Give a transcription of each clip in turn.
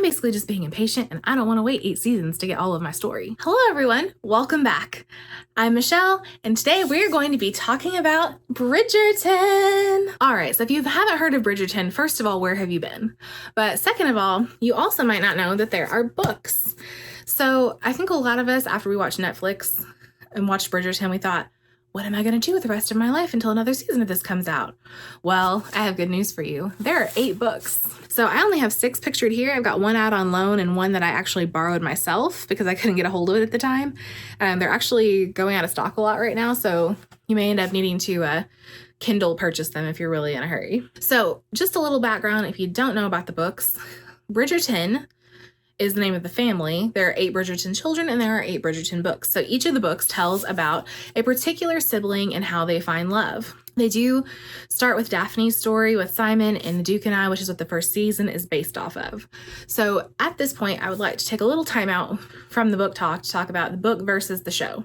I'm basically just being impatient and I don't want to wait 8 seasons to get all of my story. Hello everyone, welcome back. I'm Michelle, and today we're going to be talking about Bridgerton. All right, so if you haven't heard of Bridgerton, first of all, where have you been? But second of all, you also might not know that there are books. So I think a lot of us, after we watched Netflix and watched Bridgerton, we thought, what am I going to do with the rest of my life until another season of this comes out? Well, I have good news for you. There are 8 books. So I only have 6 pictured here. I've got one out on loan and one that I actually borrowed myself because I couldn't get a hold of it at the time. They're actually going out of stock a lot right now, so you may end up needing to Kindle purchase them if you're really in a hurry. So just a little background if you don't know about the books. Bridgerton is the name of the family. There are 8 Bridgerton children and there are 8 Bridgerton books. So each of the books tells about a particular sibling and how they find love. They do start with Daphne's story with Simon and the Duke and I, which is what the first season is based off of. So at this point, I would like to take a little time out from the book talk to talk about the book versus the show.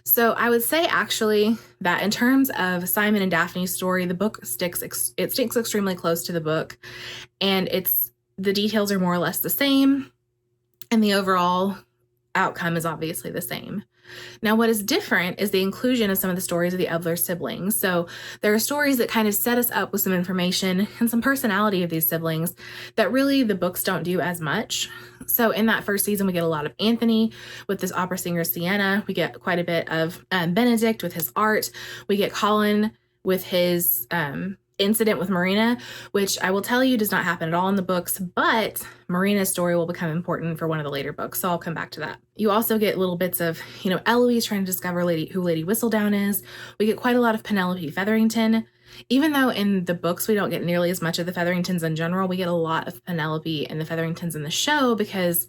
So I would say actually that in terms of Simon and Daphne's story, the book sticks extremely close to the book, and the details are more or less the same, and the overall outcome is obviously the same. Now, what is different is the inclusion of some of the stories of the other siblings. So there are stories that kind of set us up with some information and some personality of these siblings that really the books don't do as much. So in that first season, we get a lot of Anthony with this opera singer, Sienna. We get quite a bit of Benedict with his art. We get Colin with his incident with Marina, which I will tell you does not happen at all in the books, but Marina's story will become important for one of the later books, so I'll come back to that. You also get little bits of, Eloise trying to discover who Lady Whistledown is. We get quite a lot of Penelope Featherington. Even though in the books we don't get nearly as much of the Featheringtons in general, we get a lot of Penelope and the Featheringtons in the show because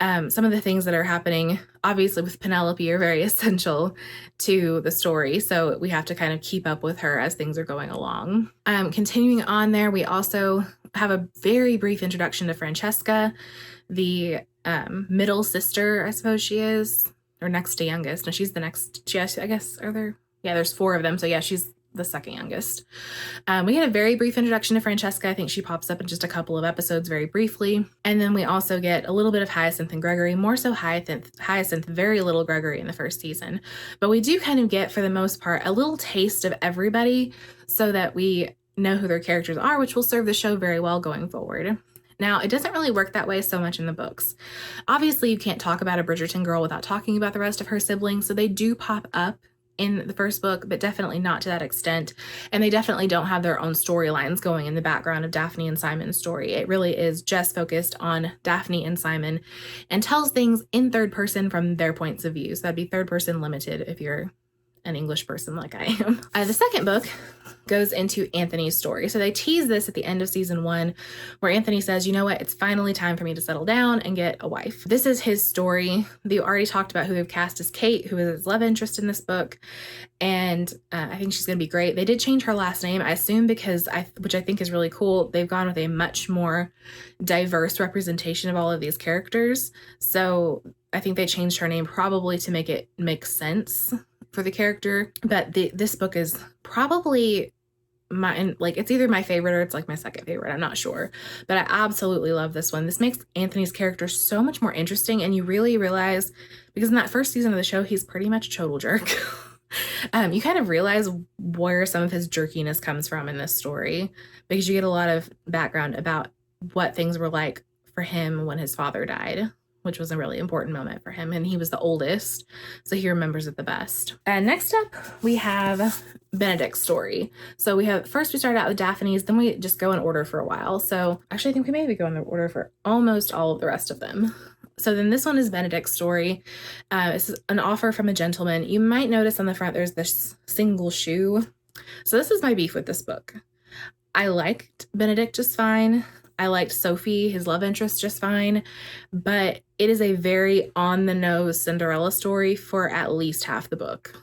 some of the things that are happening, obviously with Penelope, are very essential to the story. So we have to kind of keep up with her as things are going along. Continuing on there, we also have a very brief introduction to Francesca, the middle sister, I suppose she is, or next to youngest. No, she's the next. Yes, I guess, are there? Yeah, there's 4 of them. So yeah, she's the second youngest. We get a very brief introduction to Francesca. I think she pops up in just a couple of episodes very briefly. And then we also get a little bit of Hyacinth and Gregory, more so Hyacinth, very little Gregory in the first season. But we do kind of get, for the most part, a little taste of everybody so that we know who their characters are, which will serve the show very well going forward. Now, it doesn't really work that way so much in the books. Obviously, you can't talk about a Bridgerton girl without talking about the rest of her siblings, so they do pop up in the first book, but definitely not to that extent. And they definitely don't have their own storylines going in the background of Daphne and Simon's story. It really is just focused on Daphne and Simon and tells things in third person from their points of view. So that'd be third person limited if you're an English person like I am. The second book goes into Anthony's story. So they tease this at the end of season 1, where Anthony says, you know what, it's finally time for me to settle down and get a wife. This is his story. They already talked about who they've cast as Kate, who is his love interest in this book. And I think she's going to be great. They did change her last name, I assume, because which I think is really cool. They've gone with a much more diverse representation of all of these characters. So I think they changed her name probably to make it make sense for the character. But this book is probably it's either my favorite or it's like my second favorite. I'm not sure, but I absolutely love this one. This makes Anthony's character so much more interesting, and you really realize, because in that first season of the show, he's pretty much a total jerk. You kind of realize where some of his jerkiness comes from in this story, because you get a lot of background about what things were like for him when his father died, which was a really important moment for him. And he was the oldest, so he remembers it the best. And next up, we have Benedict Story. So we start out with Daphne's, then we just go in order for a while. So actually, I think we maybe go in the order for almost all of the rest of them. So then this one is Benedict Story. This is an offer from a gentleman. You might notice on the front, there's this single shoe. So this is my beef with this book. I liked Benedict just fine. I liked Sophie, his love interest, just fine, but it is a very on-the-nose Cinderella story for at least half the book,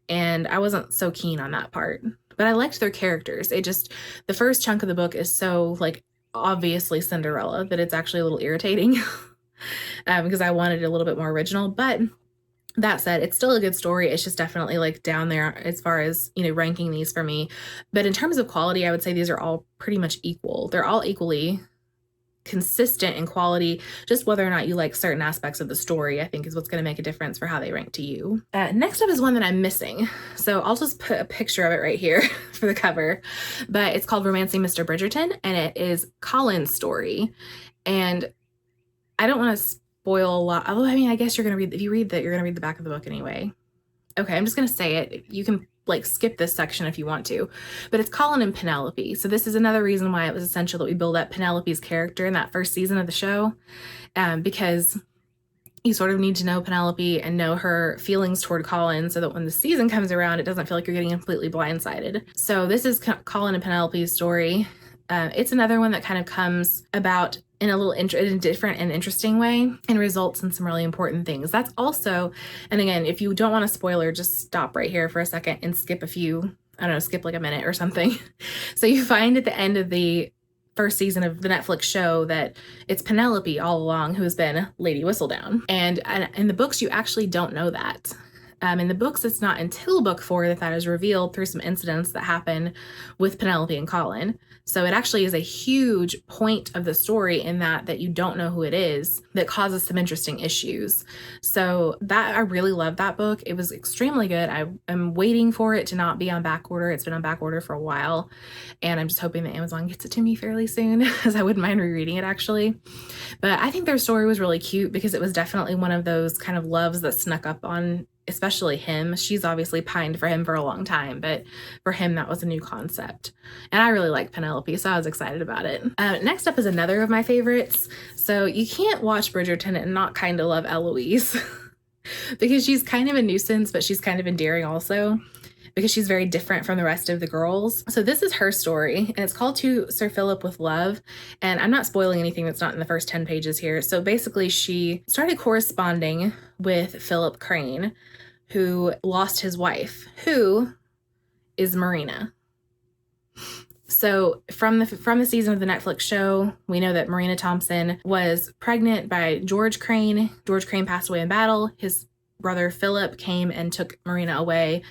and I wasn't so keen on that part, but I liked their characters. The first chunk of the book is so, obviously Cinderella that it's actually a little irritating because I wanted it a little bit more original, but that said, it's still a good story. It's just definitely down there as far as, ranking these for me. But in terms of quality, I would say these are all pretty much equal. They're all equally consistent in quality. Just whether or not you like certain aspects of the story, I think, is what's going to make a difference for how they rank to you. Next up is one that I'm missing. So I'll just put a picture of it right here for the cover. But it's called Romancing Mr. Bridgerton, and it is Colin's story. And I don't want to spoil a lot. Although, I mean, I guess you're going to read, if you read that, you're going to read the back of the book anyway. Okay, I'm just going to say it. You can like skip this section if you want to, but it's Colin and Penelope. So this is another reason why it was essential that we build up Penelope's character in that first season of the show, because you sort of need to know Penelope and know her feelings toward Colin so that when the season comes around, it doesn't feel like you're getting completely blindsided. So this is Colin and Penelope's story. It's another one that kind of comes about in a little in a different and interesting way and results in some really important things. That's also, and again, if you don't want a spoiler, just stop right here for a second and skip a few, I don't know, skip like a minute or something. So you find at the end of the first season of the Netflix show that it's Penelope all along who has been Lady Whistledown. And in the books, you actually don't know that. In the books, it's not until book 4 that is revealed through some incidents that happen with Penelope and Colin. So it actually is a huge point of the story in that you don't know who it is that causes some interesting issues. So that I really love that book. It was extremely good. I am waiting for it to not be on back order. It's been on back order for a while, and I'm just hoping that Amazon gets it to me fairly soon, because I wouldn't mind rereading it actually. But I think their story was really cute because it was definitely one of those kind of loves that snuck up on especially him. She's obviously pined for him for a long time, but for him, that was a new concept. And I really like Penelope, so I was excited about it. Next up is another of my favorites. So you can't watch Bridgerton and not kind of love Eloise because she's kind of a nuisance, but she's kind of endearing also because she's very different from the rest of the girls. So this is her story, and it's called To Sir Philip with Love. And I'm not spoiling anything that's not in the first 10 pages here. So basically, she started corresponding with Philip Crane, who lost his wife, who is Marina. So from the season of the Netflix show, we know that Marina Thompson was pregnant by George Crane. George Crane passed away in battle. His brother Philip came and took Marina away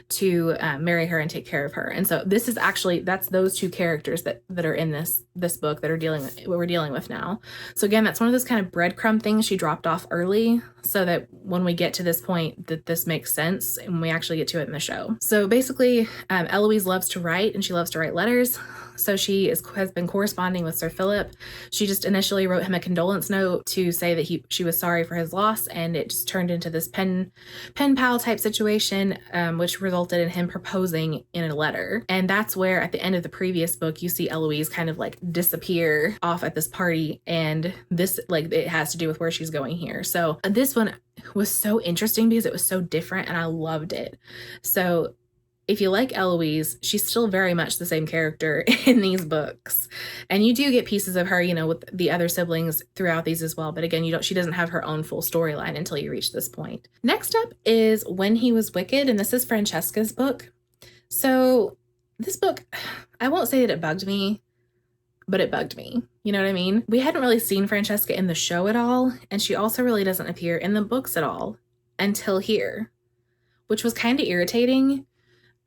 to marry her and take care of her. And so this is actually, that's those two characters that are in this book that are what we're dealing with now. So again, that's one of those kind of breadcrumb things she dropped off early so that when we get to this point that this makes sense and we actually get to it in the show. So basically, Eloise loves to write, and she loves to write letters. So she has been corresponding with Sir Philip. She just initially wrote him a condolence note to say that she was sorry for his loss, and it just turned into this pen pal type situation, which resulted in him proposing in a letter. And that's where at the end of the previous book, you see Eloise kind of like disappear off at this party, and this, like, it has to do with where she's going here. So this one was so interesting because it was so different and I loved it. So if you like Eloise, she's still very much the same character in these books. And you do get pieces of her, you know, with the other siblings throughout these as well. But again, she doesn't have her own full storyline until you reach this point. Next up is When He Was Wicked, and this is Francesca's book. So this book, I won't say that it bugged me, but it bugged me. You know what I mean? We hadn't really seen Francesca in the show at all, and she also really doesn't appear in the books at all until here, which was kind of irritating,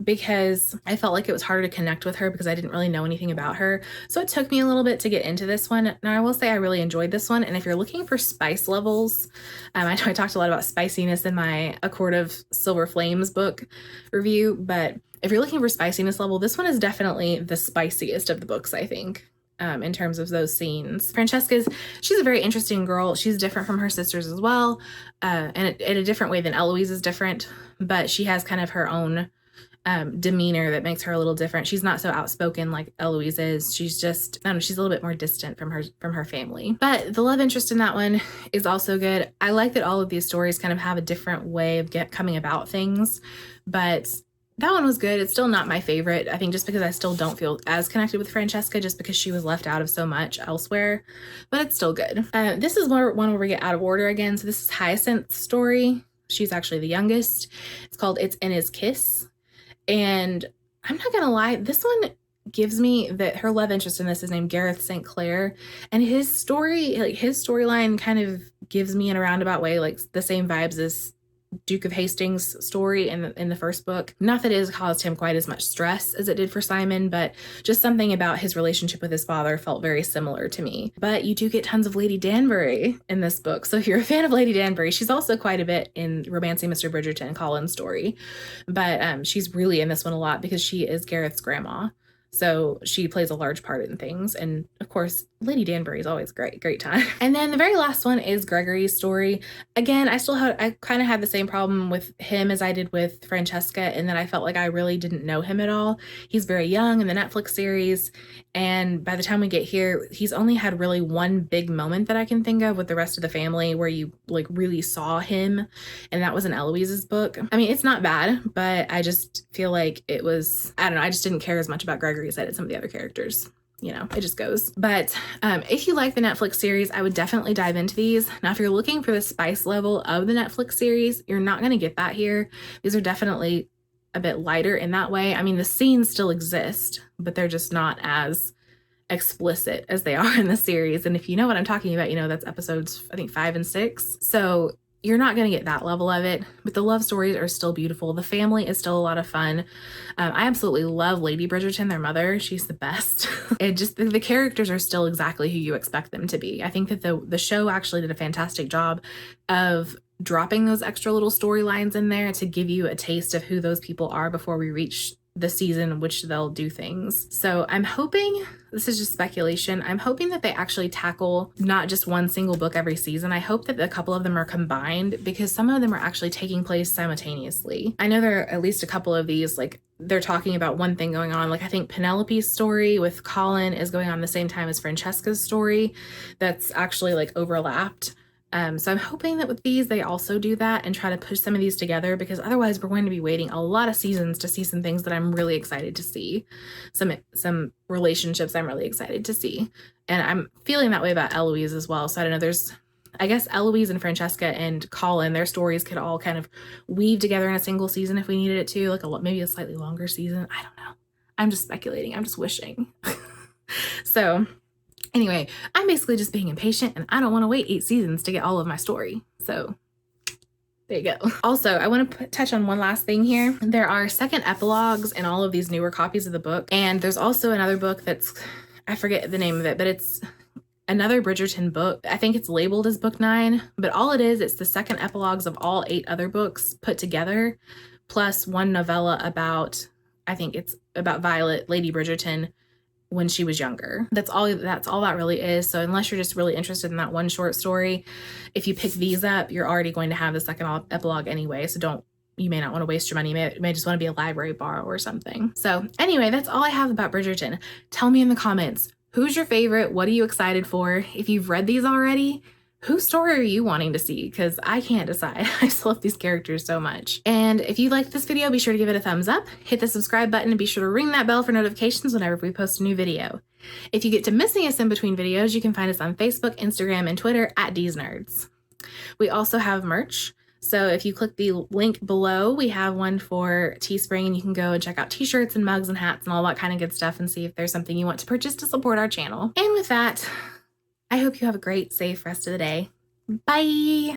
because I felt like it was harder to connect with her because I didn't really know anything about her. So it took me a little bit to get into this one. Now, I will say I really enjoyed this one. And if you're looking for spice levels, I know I talked a lot about spiciness in my A Court of Silver Flames book review, but if you're looking for spiciness level, this one is definitely the spiciest of the books, I think. In terms of those scenes. She's a very interesting girl. She's different from her sisters as well, and in a different way than Eloise is different, but she has kind of her own demeanor that makes her a little different. She's not so outspoken like Eloise is. She's just, I don't know, she's a little bit more distant from her family. But the love interest in that one is also good. I like that all of these stories kind of have a different way of coming about things, but that one was good. It's still not my favorite, I think, just because I still don't feel as connected with Francesca just because she was left out of so much elsewhere, but it's still good. This is one where we get out of order again. So this is Hyacinth's story. She's actually the youngest. It's called It's in His Kiss. And I'm not going to lie, this one gives me that her love interest in this is named Gareth St. Clair. And his storyline kind of gives me in a roundabout way, like the same vibes as Duke of Hastings story in the first book. Not that it has caused him quite as much stress as it did for Simon, but just something about his relationship with his father felt very similar to me. But you do get tons of Lady Danbury in this book. So if you're a fan of Lady Danbury, she's also quite a bit in Romancing Mr. Bridgerton, Colin's story. But she's really in this one a lot because she is Gareth's grandma. So she plays a large part in things. And of course, Lady Danbury is always great time. And then the very last one is Gregory's story. Again, I kind of had the same problem with him as I did with Francesca, in that I felt like I really didn't know him at all. He's very young in the Netflix series. And by the time we get here, he's only had really one big moment that I can think of with the rest of the family where you like really saw him. And that was in Eloise's book. I mean, it's not bad, but I just feel like it was, I don't know, I just didn't care as much about Gregory as I did some of the other characters. You know, it just goes. But if you like the Netflix series, I would definitely dive into these. Now, if you're looking for the spice level of the Netflix series, you're not going to get that here. These are definitely a bit lighter in that way. I mean, the scenes still exist, but they're just not as explicit as they are in the series. And if you know what I'm talking about, you know that's episodes, I think 5 and 6. So you're not going to get that level of it, but the love stories are still beautiful. The family is still a lot of fun. I absolutely love Lady Bridgerton, their mother. She's the best. And just the characters are still exactly who you expect them to be. I think that the show actually did a fantastic job of dropping those extra little storylines in there to give you a taste of who those people are before we reach the season in which they'll do things. So I'm hoping, this is just speculation, I'm hoping that they actually tackle not just one single book every season. I hope that a couple of them are combined, because some of them are actually taking place simultaneously. I know there are at least a couple of these, like they're talking about one thing going on. Like I think Penelopes Story with Colin is going on the same time as Francesca's story. That's actually like overlapped. So I'm hoping that with these, they also do that and try to push some of these together, because otherwise we're going to be waiting a lot of seasons to see some things that I'm really excited to see. Some relationships I'm really excited to see. And I'm feeling that way about Eloise as well. So I don't know, I guess Eloise and Francesca and Colin, their stories could all kind of weave together in a single season if we needed it to, like maybe a slightly longer season. I don't know. I'm just speculating. I'm just wishing. So anyway, I'm basically just being impatient, and I don't want to wait 8 seasons to get all of my story. So there you go. Also, I want to touch on one last thing here. There are second epilogues in all of these newer copies of the book. And there's also another book that's, I forget the name of it, but it's another Bridgerton book. I think it's labeled as book 9, but all it is, it's the second epilogues of all 8 other books put together, plus one novella about, I think it's about Violet, Lady Bridgerton, when she was younger. That's all that really is. So unless you're just really interested in that one short story, if you pick these up, you're already going to have the second epilogue anyway. So you may not want to waste your money. You may just want to be a library borrow or something. So anyway, that's all I have about Bridgerton. Tell me in the comments, who's your favorite? What are you excited for? If you've read these already, whose story are you wanting to see? Because I can't decide. I just love these characters so much. And if you liked this video, be sure to give it a thumbs up, hit the subscribe button, and be sure to ring that bell for notifications whenever we post a new video. If you get to missing us in between videos, you can find us on Facebook, Instagram, and Twitter at DeesNerds. We also have merch. So if you click the link below, we have one for Teespring, and you can go and check out t-shirts and mugs and hats and all that kind of good stuff and see if there's something you want to purchase to support our channel. And with that, I hope you have a great, safe rest of the day. Bye!